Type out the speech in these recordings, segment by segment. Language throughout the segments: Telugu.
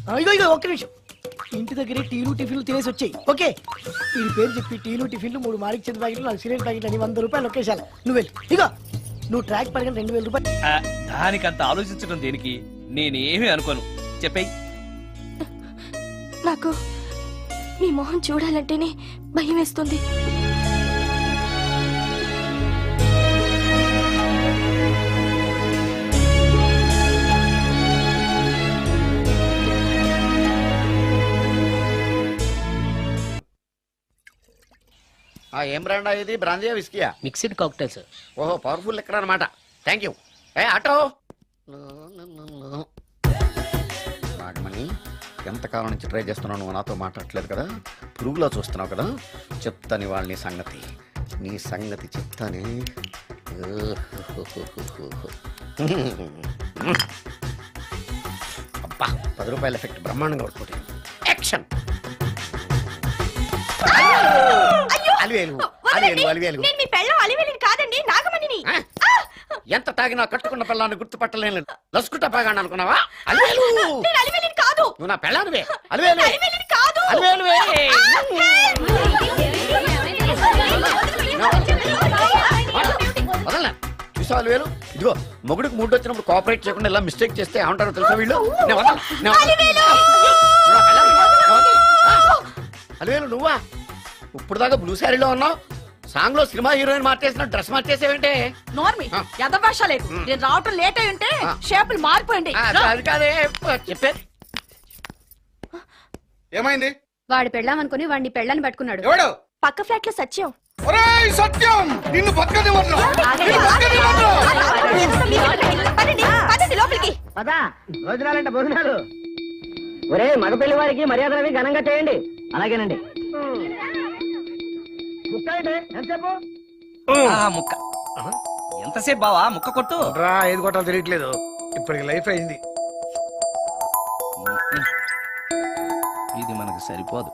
ఇగో ఇగో ఒక్క నిమిషం. ఇంటి దగ్గరే టీలు టిఫిన్లు తినేసి వచ్చాయి. ఓకే, వీడి పేరు చెప్పి టీలు టిఫిన్లు 3 మారికి చెంది ప్యాకెట్లు 4 సిగరెట్ ప్యాకెట్లు అని 100 రూపాయలు ఒకేసారి. నువ్వు వెళ్ళి ఇగో నువ్వు ట్రాక్ పడగా 2000 రూపాయలు. దానికంత ఆలోచించడం దేనికి? నేనేమీ అనుకోను, చెప్పేయి. నాకు మీ మొహం చూడాలంటేనే భయం వేస్తుంది. ఏం బ్రాండ్ ఇది? బ్రాందియా విస్కీయా? Mixed cocktail sir. ఓహో, పవర్ఫుల్ ఎక్కడ అనమాట. Thank you. ఆటో నాగమణి, ఎంతకాలం నుంచి ట్రై చేస్తున్నావు, నువ్వు నాతో మాట్లాడట్లేదు కదా, పురుగులో చూస్తున్నావు కదా, చెప్తాను వాళ్ళ నీ సంగతి చెప్తానే. అబ్బా, 10 రూపాయల ఎఫెక్ట్ బ్రహ్మాండంగా కొట్టుకుంటే. యాక్షన్. ఎంత తాగినా కట్టుకున్న పిల్లాన్ని గుర్తుపట్టలేను. లసుకుంటా పాగాను అనుకున్నావా? నువ్వు నా పెళ్ళానివే. వదలనా? చూసావు అలివేలు? ఇదిగో మొగుడికి మూడు వచ్చినప్పుడు కోఆపరేట్ చేయకుండా ఇలా మిస్టేక్ చేస్తే ఏమంటారో తెలుసా వీళ్ళు? అలివేలు నువ్వా? ఇప్పుడు దాకా బ్లూ శారీలో ఉన్నావు, సాంగ్ లో సినిమా హీరోయిన్ మార్చేసిన డ్రెస్ మార్చేసేవంటే? నోర్మి యదభాష లేదు. నేను రావటం లేట్ అయి ఉంటే షేపులు మారిపోయింది. అది కాదే చెప్పే. ఏమైంది? వాడు పెళ్ళామనుకుని వాడిని పెళ్ళని పట్టుకున్నాడు. ఎవడు? పక్క ఫ్లాట్ లో సత్యం. ఒరేయ్ సత్యం, నిన్ను బతకనివ్వను. లోపలికి పదా, భోజనాలంటే భోజనాలు. ఒరే మగ పెళ్లి వారికి మర్యాదలవి ఘనంగా చేయండి. అలాగేనండి. ముక్క ఎంతసేపు బావా? ముక్క కొట్టు. ఏది కొట్టాలో తెలియట్లేదు. ఇప్పటికి లైఫ్ అయింది. ఇది మనకు సరిపోదు.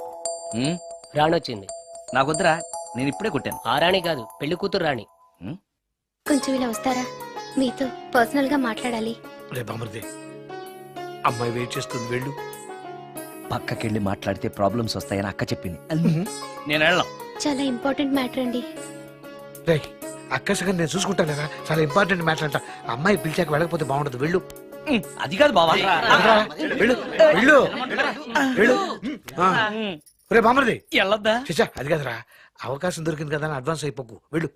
రాణొచ్చింది. నాకొద్దురా, నేను ఇప్పుడే కొట్టాను. ఆ రాణి కాదు, పెళ్లి కూతురు రాణి. కొంచెం ఇలా వస్తారా? మీతో పర్సనల్ గా మాట్లాడాలి. రేపు అమృతే, అమ్మాయి వెయిట్ చేస్తుంది, వెళ్ళు. పక్కకెళ్ళి మాట్లాడితే ప్రాబ్లమ్స్ వస్తాయని అక్క చెప్పింది. నేను వెళ్ళాం. చాలా ఇంపార్టెంట్ మ్యాటర్ అండి. అక్క సగం నేను చూసుకుంటాను కదా, చాలా ఇంపార్టెంట్ మ్యాటర్ అంట. అమ్మాయి పిలిచాక వెళ్ళకపోతే బాగుండదు, వెళ్ళు. అది కాదు బావా, వెళ్ళు వెళ్ళు వెళ్ళు. రేపు అమృతి వెళ్ళొద్దా? చిచ్చా, అది కదరా, అవకాశం దొరికింది కదా అని అడ్వాన్స్ అయిపోకు, వెళ్ళు.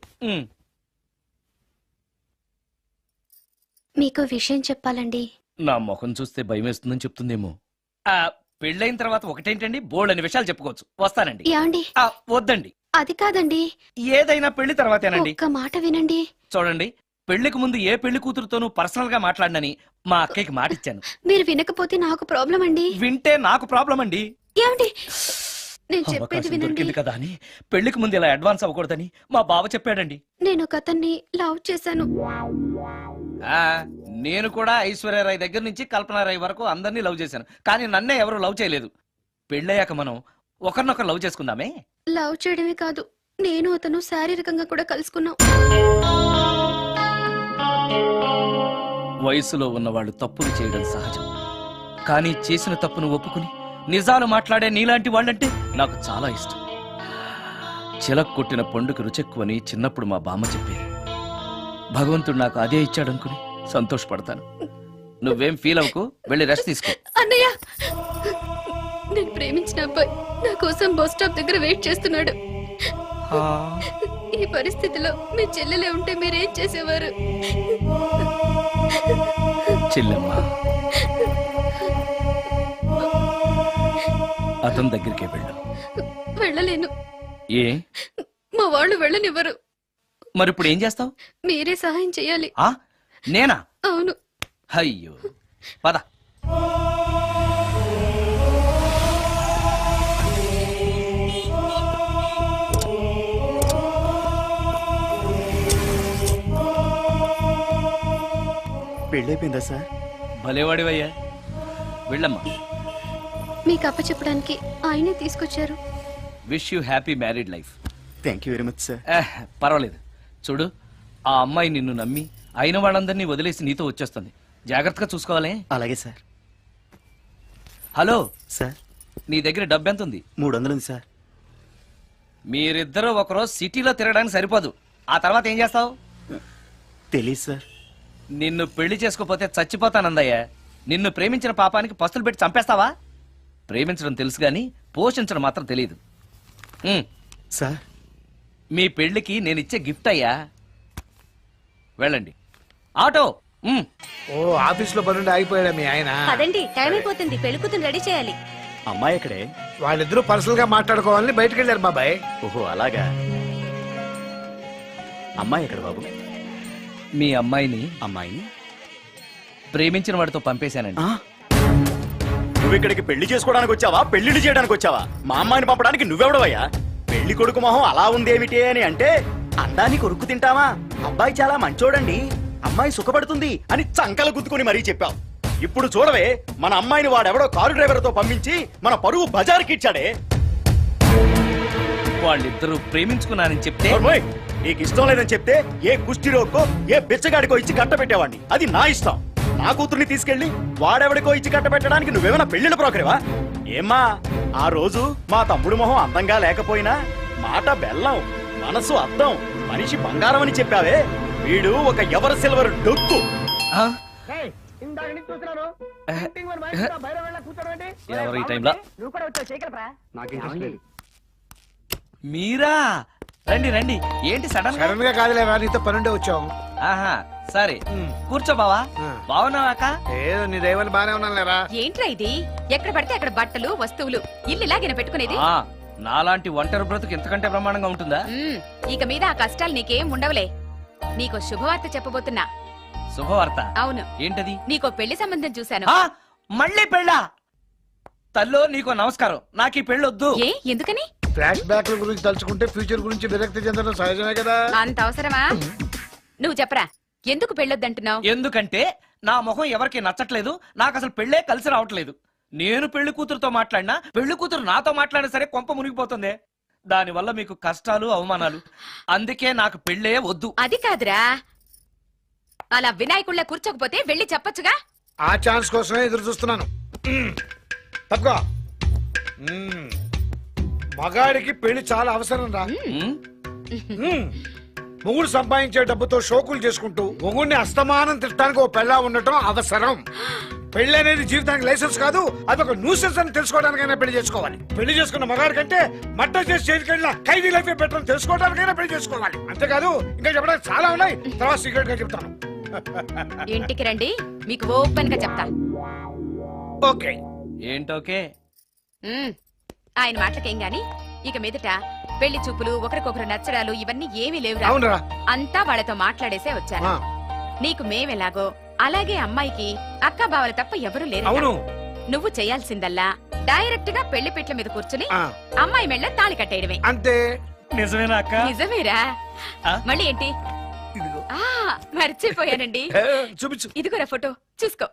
మీకు విషయం చెప్పాలండి. నా ముఖం చూస్తే భయం వేస్తుందని చెప్తుందేమో. పెళ్ళైన తర్వాత ఒకటేంటండి, బోల్డ్ అనే విషయాలు చెప్పుకోవచ్చు. వస్తానండి. యాండి? వద్దండి. అది కాదండి, ఏదైనా పెళ్లి తర్వాతేనండి. ఒక్క మాట వినండి. చూడండి, పెళ్లికి ముందు ఏ పెళ్లి కూతురుతోనూ పర్సనల్ గా మాట్లాడనని మా అక్కకి మాట ఇచ్చాను. మీరు వినకపోతే నాకు ప్రాబ్లం అండి. వింటే నాకు ప్రాబ్లం అండి. ఏమండి, నేను చెప్పేది వినండి. దొరికింది కదా అని పెళ్లికి ముందు ఇలా అడ్వాన్స్ అవ్వకూడదని మా బావ చెప్పాడండి. నేను ఒక అతన్ని లవ్ చేశాను. నేను కూడా ఐశ్వర్యరాయ్ దగ్గర నుంచి కల్పనారాయ్ వరకు అందరినీ లవ్ చేశాను, కానీ నన్నే ఎవరు లవ్ చేయలేదు. పెళ్ళయ్యాక మనం ఒకరినొకరు లవ్ చేసుకుందామే. లవ్ చేయడమే కాదు, నేను అతను శారీరకంగా కూడా కలుసుకున్నాం. వయసులో ఉన్నవాళ్ళు తప్పులు చేయడం సహజం, కానీ చేసిన తప్పును ఒప్పుకుని నిజాలు మాట్లాడే నీలాంటి వాళ్ళంటే నాకు చాలా ఇష్టం. చిలక్ కొట్టిన పండుగ రుచెక్కువని చిన్నప్పుడు మా బామ్మ చెప్పేది. భగవంతుడు నాకు అదే ఇచ్చాడనుకుని సంతోషపడతాను. నువ్వేం ఫీల్ అవ్వకు, వెళ్ళి రెస్ట్ తీసుకో. అన్నయ్య, నేను ప్రేమించిన అబ్బాయి నా కోసం బస్ స్టాప్ దగ్గర వెయిట్ చేస్తున్నాడు. ఈ పరిస్థితిలో మీ చెల్లెలే ఉంటే మీరేం చేసేవారు? చెల్లెమ్మ, అతని దగ్గరికే వెళ్ళు. వెళ్ళలేను. ఏ? మా వాళ్ళు వెళ్ళనివ్వరు. మరి ఇప్పుడు ఏం చేస్తావు? మీరే సహాయం చేయాలి. నేనా? అవును. అయ్యో, పద. పెళ్ళైపోయిందా సార్? భలేవాడివయ్యా, వెళ్ళమ్మా. మీకు అప్పచెప్పడానికి ఆయనే తీసుకొచ్చారు. Wish you happy married life. Thank you very much sir. పర్వాలేదు. చూడు, ఆ అమ్మాయి నిన్ను నమ్మి అయిన వాళ్ళందరినీ వదిలేసి నీతో వచ్చేస్తుంది. జాగ్రత్తగా చూసుకోవాలి. అలాగే సార్. హలో, సార్ నీ దగ్గర డబ్బు ఎంత ఉంది? 300 ఉంది సార్. మీరిద్దరూ ఒకరోజు సిటీలో తిరగడానికి సరిపోదు. ఆ తర్వాత ఏం చేస్తావు? తెలీదు సార్. నిన్ను పెళ్లి చేసుకోపోతే చచ్చిపోతానందయ్యా. నిన్ను ప్రేమించిన పాపానికి పస్తులు పెట్టి చంపేస్తావా? ప్రేమించడం తెలుసు గాని పోషించడం మాత్రం తెలియదు. సార్ మీ పెళ్లికి నేను ఇచ్చే గిఫ్ట్ అయ్యా. వెళ్ళండి. ఆటో. ఓ ఆఫీస్ లో పనుండి ఆగిపోయాడా మీ ఆయన? పదండి, టైం అయిపోతుంది. పెళ్లి కూతురు రెడీ చేయాలి. అమ్మాయి ఎక్కడే? వాళ్ళిద్దరూ పర్సనల్ గా మాట్లాడుకోవాలని బయటకు వెళ్ళారు బాబాయ్. ఓహో అలాగా. అమ్మాయి ఎక్కడ బాబు? మీ అమ్మాయిని అమ్మాయిని ప్రేమించిన వాడితో పంపేశానండి. నువ్వు ఇక్కడికి పెళ్లి చేసుకోవడానికి వచ్చావా, పెళ్లిళ్ళు చేయడానికి వచ్చావా? మా అమ్మాయిని పంపడానికి నువ్వెవడవయ్యా? పెళ్లి కొడుకు మొహం అలా ఉందేమిటి అని అంటే అందాన్ని కొరుకు తింటావా? అబ్బాయి చాలా మంచోడండి, అమ్మాయి సుఖపడుతుంది అని చంకలు గుద్దుకుని మరీ చెప్పావు. ఇప్పుడు చూడవే, మన అమ్మాయిని వాడెవడో కారు డ్రైవర్ తో పంపించి మన పరువు బజార్కి ఇచ్చాడే. వాళ్ళిద్దరూ ప్రేమించుకున్నారని చెప్తే ఓర్మోయ్, నీకు ఇష్టం లేదని చెప్తే ఏ కుష్టిరోకో ఏ బిచ్చగాడికో ఇచ్చి కట్ట పెట్టేవాడిని. అది నా ఇష్టం. నా కూతుర్ని తీసుకెళ్లి వాడెవడికో ఇచ్చి కట్ట పెట్టడానికి నువ్వేమైనా పెళ్లిళ్ళ బ్రోకరేవా? ఏమ్మా, ఆ రోజు మా తమ్ముడు మొహం అందంగా లేకపోయినా మాట బెల్లం, మనసు అద్దం, మనిషి బంగారం అని చెప్పావే. వీడు ఒక ఎవరు సిల్వర్ డొక్కు. ఆ? ఇందాక నుంచి చూస్తున్నాను. ఎవరు ఈ టైంలో? నువ్వు కూడా వచ్చావు, చేయగలరా? మీరా? రండి రండి. ఏంటి సడన్ గా? సడన్ గా కాదులేవా, నీతో పనుండే వచ్చాం. ఆహా, సరే కూర్చో బావా. బావున్నావాక? ఏదో నీ దైవాలు బానే ఉన్నాను లేరా. ఏంట్రా ఇది? ఎక్కడ పడితే అక్కడ బట్టలు, వస్తువులు, ఇల్లు ఇలాగిన పెట్టుకునేది. నాలాంటి ఒంటరి బ్రతుకు ఎంతకంటే బ్రహ్మాండంగా ఉంటుందా? ఇక మీద ఆ కష్టాలు నీకేం ఉండవులే. నీకో శుభవార్త చెప్పబోతున్నా. శుభవార్త? అవును. ఏంటది? నీకో పెళ్లి సంబంధం చూశాను. ఆ, మళ్ళీ పెళ్ళా? తల్లో నీకో నమస్కారం, నాకు ఈ పెళ్ళొద్దు. ఏ, ఎందుకని? ఫ్లాష్ బ్యాక్ గురించి తలుచుకుంటే ఫ్యూచర్ గురించి విరక్తి చెందడం సహజమే కదా. అంత అవసరమా? నువ్వు చెప్పరా, ఎందుకు పెళ్ళొద్దంటున్నావు? ఎందుకంటే నా మొహం ఎవరికి నచ్చట్లేదు, నాకు అసలు పెళ్ళే కలిసి రావట్లేదు. నేను పెళ్లి కూతురుతో మాట్లాడినా, పెళ్లి కూతురు నాతో మాట్లాడినా సరే కొంప మునిగిపోతుంది. దానివల్ల మీకు కష్టాలు, అవమానాలు. అందుకే నాకు పెళ్ళే వద్దు. అది కాదురా, అలా వినాయకుళ్ళ కూర్చోకపోతే వెళ్ళి చెప్పొచ్చుగా. ఆ ఛాన్స్ కోసమే ఎదురు చూస్తున్నాను. తప్పుకో. మగాడికి పెళ్లి చాలా అవసరం రా. మొగుడు సంపాదించే డబ్బుతో షోకులు చేసుకుంటూ మొగుడిని అస్తమానం తిట్టడానికి ఓ పెళ్ళా ఉండటం అవసరం. పెళ్లి అనేది జీవితానికి లైసెన్స్ కాదు, అదొక న్యూసెన్స్ అని తెలుసుకోవడానికైనా పెళ్లి చేసుకోవాలి. పెళ్లి చేసుకున్న మగాడి కంటే మట్ట చేసి చేతికెళ్ళిన ఖైదీ లైఫ్ బెటర్ అని తెలుసుకోవడానికైనా పెళ్లి చేసుకోవాలి. అంతేకాదు ఇంకా చెప్పడానికి చాలా ఉన్నాయి, తర్వాత సీక్రెట్ గా చెప్తాను. ఇంటికి రండి, మీకు ఓపెన్ గా చెప్తా. ఓకే. ఏంటోకే? ఆయన మాటలకేం గాని ఇక మీదట పెళ్లి చూపులు, ఒకరికొకరు నచ్చడాలు ఇవన్నీ ఏమీ లేవురా. అవునరా. అంతా వాళ్ళతో మాట్లాడేసే వచ్చాను. నీకు మేమెలాగో అలాగే అమ్మాయికి అక్క బావలు తప్ప ఎవరూ లేరు. అవును. నువ్వు చేయాల్సిందల్లా డైరెక్ట్ గా పెళ్లి పిట్ల మీద కూర్చుని అమ్మాయి మెళ్ళ తాళి కట్టేయడమే. అంతే. నిజమేనా అక్క? నిజమేరా. మళ్ళీ ఏంటి? మర్చిపోయానండి. చూపించు. ఇదిగోరా ఫోటో, చూసుకో.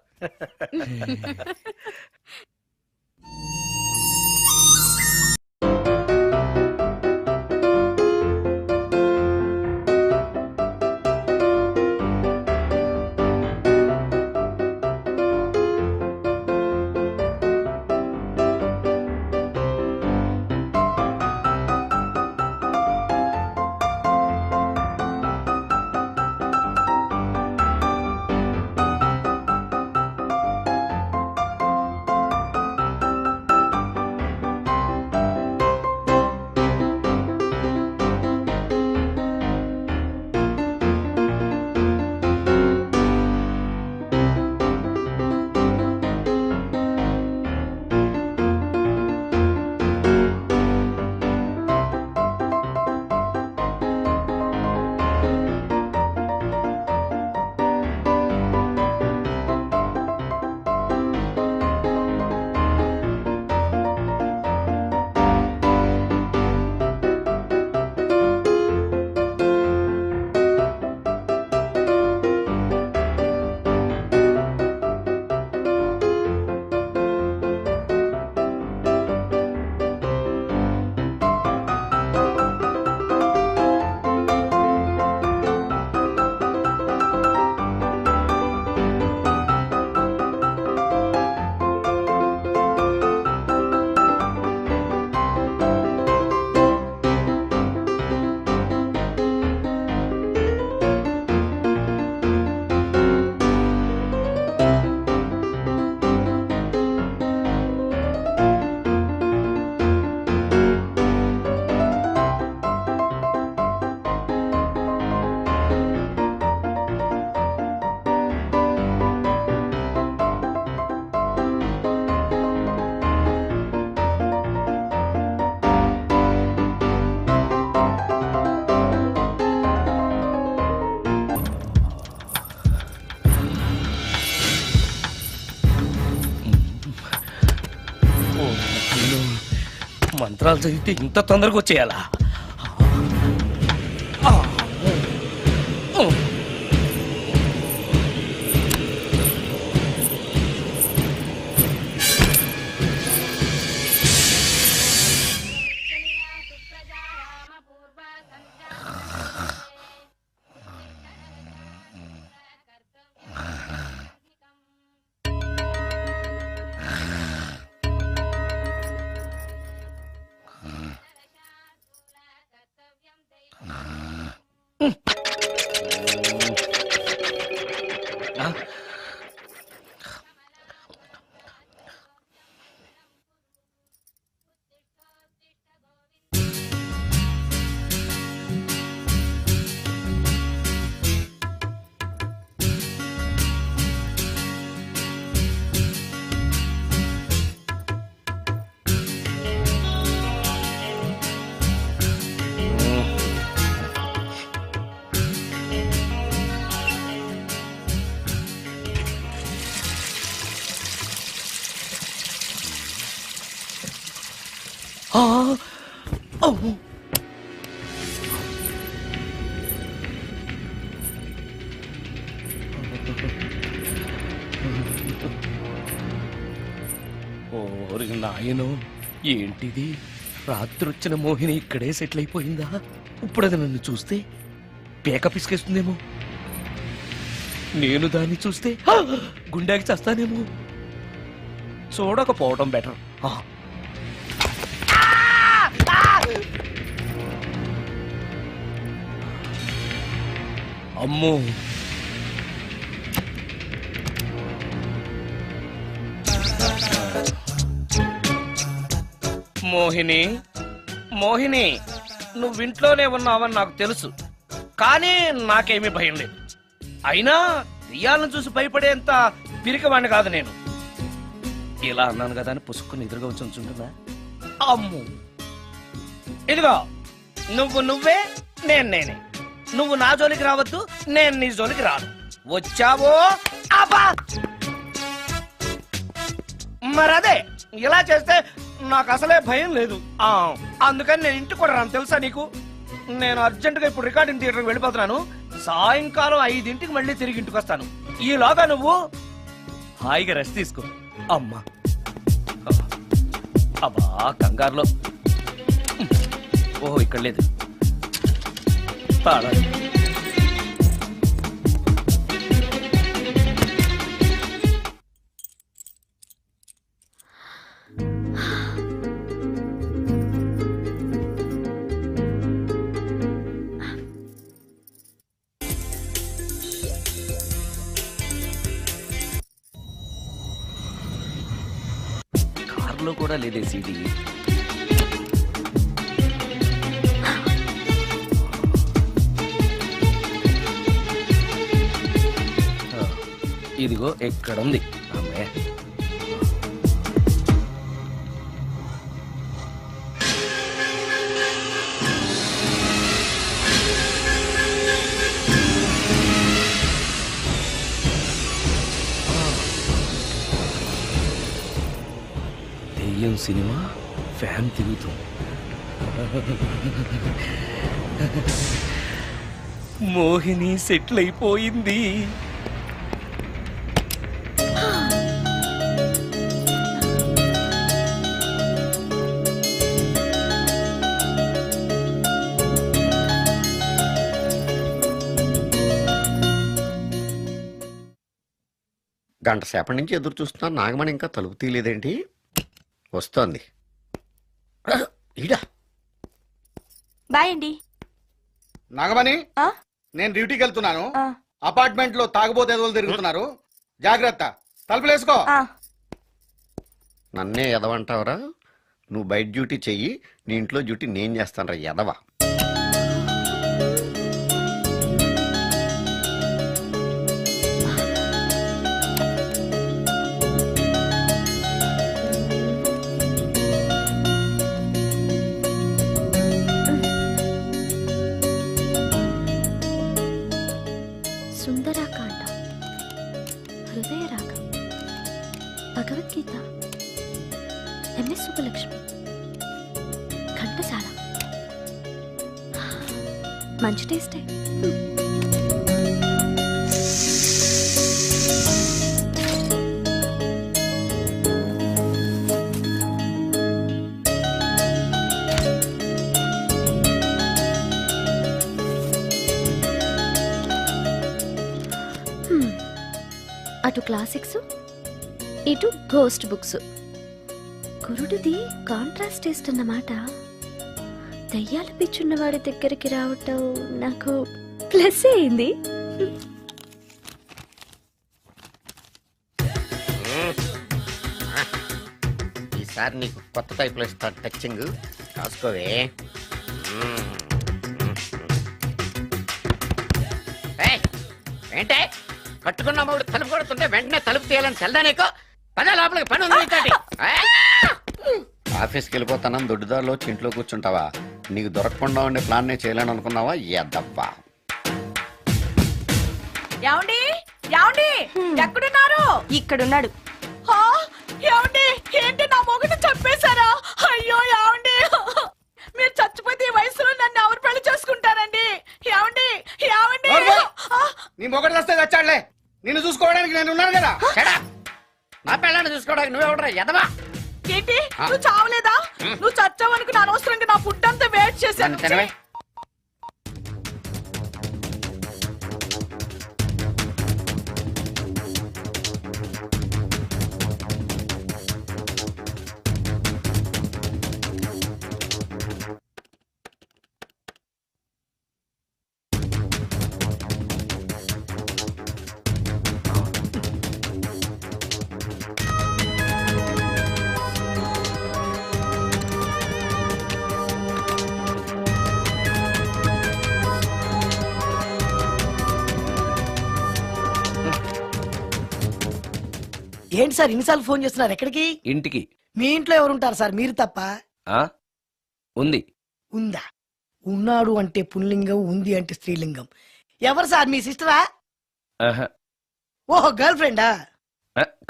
ఓ నాయనో, మంత్రాలు చదివితే ఇంత తొందరగా వచ్చేయాలా? ఓరి నాయనో, ఏంటిది? రాత్రి వచ్చిన మోహిని ఇక్కడే సెటిల్ అయిపోయిందా? ఇప్పుడు అది నన్ను చూస్తే పేక పిసికేస్తుందేమో. నేను దాన్ని చూస్తే గుండెకి చస్తానేమో. చూడకపోవడం బెటర్. అమ్మో, మోహిని, మోహిని, నువ్వు ఇంట్లోనే ఉన్నావని నాకు తెలుసు, కానీ నాకేమీ భయం లేదు. అయినా దెయ్యాలను చూసి భయపడేంత పిరికవాణ్ణి కాదు నేను. ఇలా అన్నాను కదా అని పుసుక్కుని ఎదురుగా ఉంచుంటుందా? అమ్ము, ఇదిగో, నువ్వే, నేనే. నువ్వు నా జోలికి రావద్దు, నేను నీ జోలికి రాను. వచ్చావో అబ్బా! మరదే, ఇలా చేస్తే నాకు అసలే భయం లేదు. అందుకని నేను ఇంటికి కూడా రాను, తెలుసా నీకు? నేను అర్జెంటుగా ఇప్పుడు రికార్డింగ్ థియేటర్కి వెళ్ళిపోతున్నాను. సాయంకాలం 5ంటికి మళ్ళీ తిరిగి ఇంటికి వస్తాను. ఈలోగా నువ్వు హాయిగా రెస్ట్ తీసుకో. అమ్మా, అబ్బా, కంగారులో. ఓహో, ఇక్కడ లేదు. తాళాలి. కార్లో కూడా లేదే సీడీ. ఇదిగో ఎక్కడుంది. అమ్మే, దెయ్యం సినిమా ఫ్యాన్ తిరుగుతుంది. మోహిని సెటిల్ అయిపోయింది. గంట సేపటి నుంచి ఎదురు చూస్తున్నాను, నాగమణి ఇంకా తలుపు తీయలేదేంటి? వస్తోంది. ఈడా బాయ్ అండి. నాగమణి, నేను డ్యూటీకి వెళ్తున్నాను. అపార్ట్మెంట్ లో తాగుబోతే ఎదవలు తిరుగుతున్నారు, జాగ్రత్త. తలుపులేసుకో. నన్నే ఎదవంటావరా? నువ్వు బయట డ్యూటీ చెయ్యి, నీ ఇంట్లో డ్యూటీ నేను చేస్తాను రా ఎదవా. సుందరాకాండ, హృదయ రాగం, భగవద్గీత, ఎంఎస్ సుబ్బలక్ష్మి, ఘంటసాల. మంచి టేస్టే. అటు క్లాసిక్స్, ఇటు గోస్ట్ బుక్స్. కురుడిది కాంట్రాస్ట్ టేస్ట్ అన్నమాట. దయ్యాల పిచ్చున్న వాడి దగ్గరికి రావటం నాకు ప్లస్ అయింది. ఈసారి నీకు కొత్త టైప్లో ఇస్తాను టచ్చింగ్, రాసుకోవే. ఏంటే కట్టుకున్న మూడు తలుపు కొడుతుంటే వెంటనే తలుపు తీయాలని తెల్దా నీకు? పద లోపలికి, పని ఉంది నీతోటి. ఆఫీస్కి వెళ్ళిపోతానని దొడ్డుదారిలో వచ్చి ఇంట్లో కూర్చుంటావా? నీకు దొరకకుండా ఉండే ప్లాన్ నే చేయలేను అనుకున్నావా? ఎద్దవ్వా. ఏమండి ఏమండి ఎక్కడున్నారు? ఇక్కడున్నాడు. ఏమండి ఏంటి నా మొగుడు చెప్పేశారా? అయ్యో ఏమండి, మీరు చచ్చిపోతే ఈ వయసులో నన్ను ఎవరు పెళ్లి చేసుకుంటారండి? ఏమండి ఏమండి. నీ మొగడు వస్తే వచ్చాడులే, నిన్ను చూసుకోవడానికి నేను ఉన్నాను కదా. నా పిల్లని చూసుకోవడానికి నువ్వెవడరా ఎదవా? ఏంటి నువ్వు చావలేదా? నువ్వు చచ్చావనుకుని అనవసరంగా నా ఫుడ్ అంతా వేస్ట్ చేశాను. ఏంటి సార్ ఇన్నిసార్లు ఫోన్ చేస్తున్నారు? ఎక్కడికి? ఇంటికి. మీ ఇంట్లో ఎవరుంటారు సార్? మీరు తప్ప. ఉంది. ఉందా? ఉన్నాడు అంటే పుల్లింగం, ఉంది అంటే స్త్రీలింగం. ఎవరు సార్? మీ సిస్టరా? ఓహో, గర్ల్ ఫ్రెండా?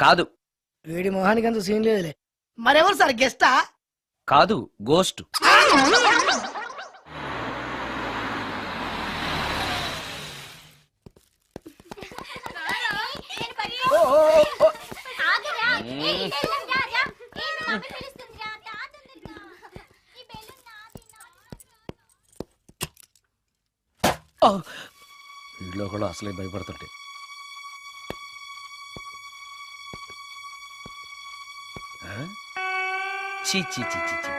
కాదు. వీడి మొహానికి అంత సీన్ లేదులే. మరెవరు సార్? గెస్టా? కాదు, గోస్ట్. వీళ్ళు కూడా అసలే భయపడుతుంటే. చీ చీ చీ చీ చీ,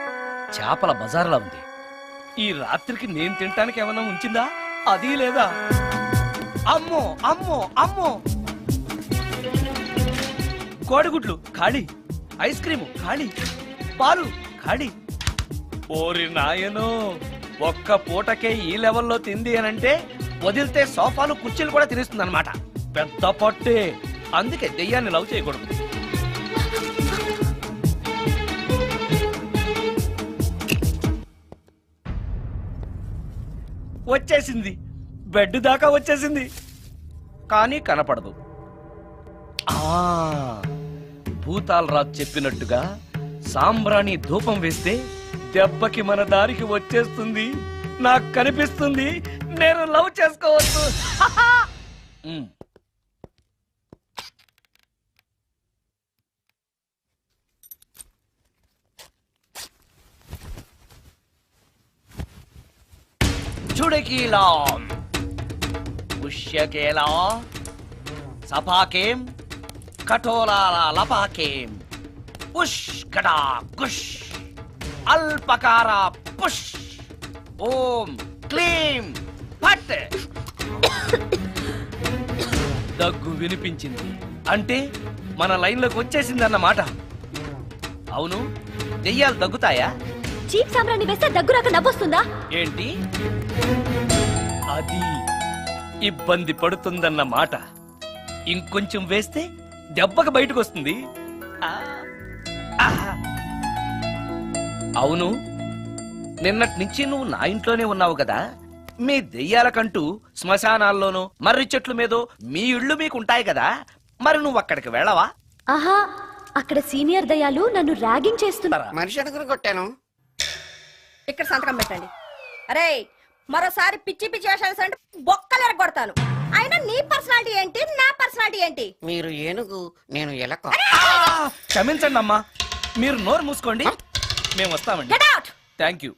చేపల బజార్లా ఉంది. ఈ రాత్రికి నేను తినటానికి ఏమన్నా ఉంచిందా? అది లేదా? అమ్మో అమ్మో అమ్మో, కోడిగుడ్లు ఖాళీ, ఐస్ క్రీము ఖాళీ, పాలు ఖాళీ. ఓరి నాయనో, ఒక్క పూటకే ఈ లెవెల్లో తింది అనంటే వదిలితే సోఫాలు కుర్చీలు కూడా తినేస్తుంది అనమాట. పెద్ద పట్టే. అందుకే దెయ్యాన్ని లవ్ చేయకూడదు. వచ్చేసింది, బెడ్ దాకా వచ్చేసింది, కానీ కనపడదు. భూతాల్ రాజు చెప్పినట్టుగా సాంబ్రాణి ధూపం వేస్తే దెబ్బకి మన దారికి వచ్చేస్తుంది. నాకు కనిపిస్తుంది, నేను లవ్ చేసుకోవచ్చు. చుడకీలా పుష్యకేలా సపాకేం కఠోరాల లపాకేం పుష్ కటా కుష్ అల్పకార పుష్ ఓం క్లీం ఫట్. దగ్గు వినిపించింది అంటే మన లైన్లోకి వచ్చేసిందన్నమాట. అవును, దెయ్యాలు దగ్గుతాయా? చీప్ సాంబ్రాన్ని వేస్తే దగ్గు రాక నవ్వొస్తుందా? ఏంటి అది? ఇబ్బంది పడుతుందన్న మాట. ఇంకొంచెం వేస్తే దెబ్బకి బయటకు వస్తుంది. అవును, నిన్నటి నుంచి నువ్వు నా ఇంట్లోనే ఉన్నావు కదా. మీ దెయ్యాలకంటూ శ్మశానాల్లోనూ మర్రి చెట్ల మీదో మీ ఇళ్ళు మీకు ఉంటాయి కదా, మరి నువ్వు అక్కడికి వెళ్ళవా? ఆహా, అక్కడ సీనియర్ దయాలు నన్ను ర్యాగింగ్ చేస్తున్నారు. మనిషి అనుకుని కొట్టాను. ఇక్కడ సంతకం పెట్టండి. అరే మరోసారి పిచ్చి పిచ్చి వేషాలు అంటే బొక్కలు ఎరగొడతాను. అయినా నీ పర్సనాలిటీ ఏంటి, నా పర్సనాలిటీ ఏంటి? మీరు ఏనుగు, నేను ఎలక. క్షమించండి అమ్మా, మీరు నోరు మూసుకోండి, మేము వస్తామండి. Get out. Thank you.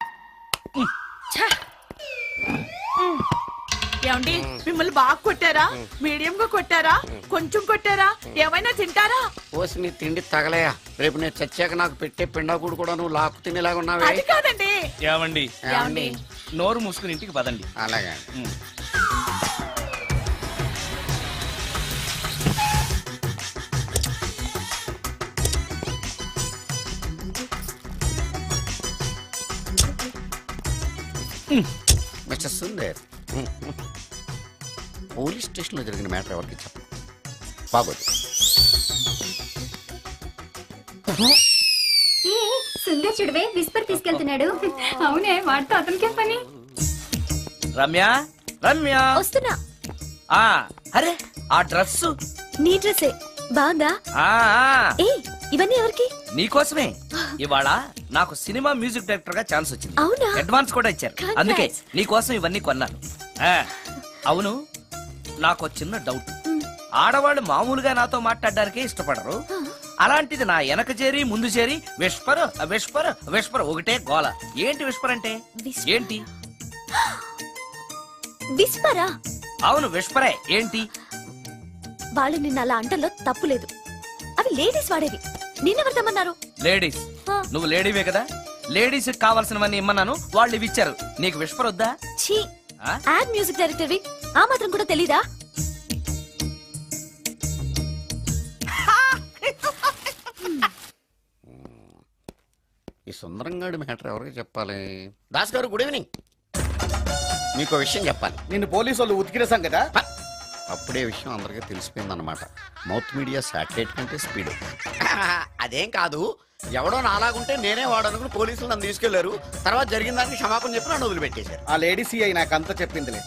ఏమండి మిమ్మల్ని బాగా కొట్టారా, మీడియం గా కొట్టారా, కొంచెం కొట్టారా, ఏమైనా తింటారా? పోసి నీ తిండి తగలయా. రేపు నేను చచ్చాక నాకు పెట్టే పిండాకుడు కూడా నువ్వు లాక్కు తినేలాగా ఉన్నావే. అది కాదండి. ఏమండి ఏమండి? నోరు మూసుకుని ఇంటికి పదండి. అలాగే. మిస్టర్ సుందర్, పోలీస్ స్టేషన్లో జరిగిన మ్యాటర్ ఎవరికి చెప్పు. బాగోదు. సుందర్ చూడవే విస్పర్ తీసుకెళ్తున్నాడు. అవునే, వాడితో అతనికే పని. రమ్య, రమ్య. వస్తున్నా. ఆ అరే ఆ డ్రెస్ నీ డ్రెస్సే బాగుందా? ఏ ఇవన్నీ ఎవరికి? నీకోసమే. ఇవాళ నాకు సినిమా మ్యూజిక్ డైరెక్టర్ గా ఛాన్స్ వచ్చింది. అవునా? అడ్వాన్స్ కూడా ఇచ్చారు. Congrats. అందుకే నీకోసం ఇవన్నీ కొన్నాను. అవును, నాకు చిన్న డౌట్. ఆడవాళ్ళు మామూలుగా నాతో మాట్లాడడానికే ఇష్టపడరు. అలాంటిది నా వెనక చేరి ముందు చేరి విస్పర్ విస్పర్ విస్పర్ ఒకటే గోల. ఏంటి విస్పర్ అంటే? Whisper. ఏంటి? విస్పరా? అవును విస్పరే. ఏంటి? వాళ్ళు నిన్న అలా అంటలో తప్పులేదు. అవి లేడీస్ వాడేవి. నిన్నెవరు తెమ్మన్నారు? లేడీస్. ఆ. నువ్వు లేడీవే కదా, లేడీస్ కావాల్సినవన్నీ ఇమ్మన్నాను, వాళ్ళు ఇవి ఇచ్చారు. నీకు విస్పర్ వద్దా? ఛీ, ఆ? యాడ్ మ్యూజిక్ డైరెక్టర్వి, ఆ మాత్రం కూడా తెలీదా? ఈ సుందరంగాడి మ్యాటర్ ఎవరికి చెప్పాలి? దాస్ గారు, గుడ్ ఈవినింగ్. మీకు విషయం చెప్పాలి. నిన్ను పోలీసు వాళ్ళు ఉతికిరేసాం కదా. అప్పుడే విషయం అందరికీ తెలిసిపోయిందన్నమాట. మౌత్ మీడియా శాటిలైట్ కంటే స్పీడ్. అదేం కాదు, ఎవడో నాలాగుంటే నేనే వాడనుకుని పోలీసులు నన్ను తీసుకెళ్లారు. తర్వాత జరిగిన దానికి క్షమాపణ చెప్పి నన్ను వదిలిపెట్టేశారు. ఆ లేడీ సిఐ నాకు అంతా చెప్పిందిలే.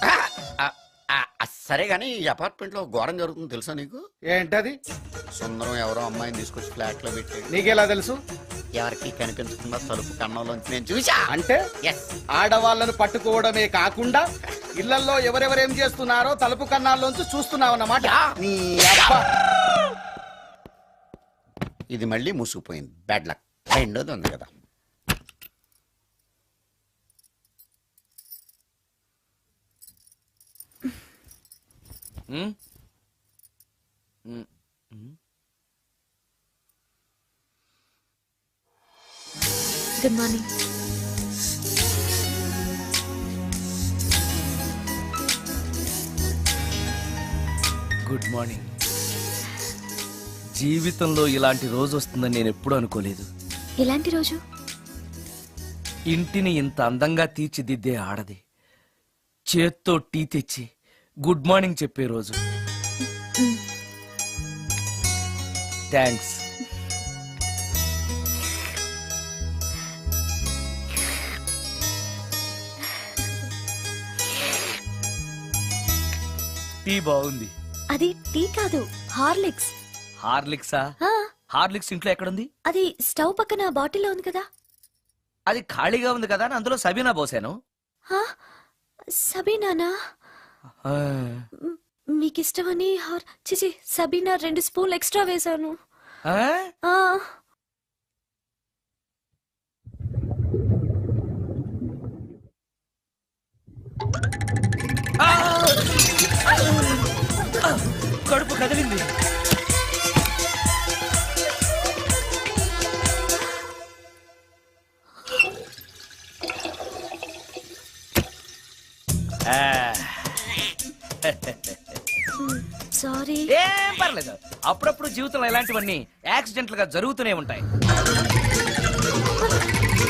సరే గానీ ఈ అపార్ట్మెంట్ లో ఘోరం జరుగుతుంది తెలుసా నీకు? ఏంటది? సుందరం ఎవరో అమ్మాయిని తీసుకొచ్చి ఫ్లాట్ లో పెట్టాడు. నీకెలా తెలుసు? ఎవరికి కనిపించకుండా తలుపు కన్నంలోంచి నేను చూసా. అంటే ఎస్, ఆడవాళ్ళను పట్టుకోవడమే కాకుండా ఇళ్లలో ఎవరెవరేం చేస్తున్నారో తలుపు కన్నాల్లోంచి చూస్తున్నావన్నమాట. నీ అబ్బా. ఇది మళ్ళీ మూసుకుపోయింది. Bad luck. రెండోది ఉంది కదా. Good morning. Good morning. జీవితంలో ఇలాంటి రోజు వస్తుందని నేను ఎప్పుడూ అనుకోలేదు. ఎలాంటి రోజు? ఇంటిని ఇంత అందంగా తీర్చిదిద్దే ఆడది చేత్తో టీ తెచ్చి గుడ్ మార్నింగ్ చెప్పే రోజు. థ్యాంక్స్. టీ బాగుంది. అది టీ కాదు, హార్లిక్స్. హార్లిక్సా? ఆ, హార్లిక్స్ ఇంట్లో ఎక్కడుంది? అది స్టవ్ పక్కన బాటిల్లో ఉంది కదా. అది ఖాళీగా ఉంది కదా అని అందులో సబీనా పోసాను. ఆ, సబీనానా? ఆ, మీకిష్టమని చిచి సబీనా 2 స్పూన్లు ఎక్స్ట్రా వేశాను. ఆ? ఆ, కడుపు కదిలింది. సారీ. ఏం పర్లేదు, అప్పుడప్పుడు జీవితంలో ఇలాంటివన్నీ యాక్సిడెంట్లు గా జరుగుతూనే ఉంటాయి.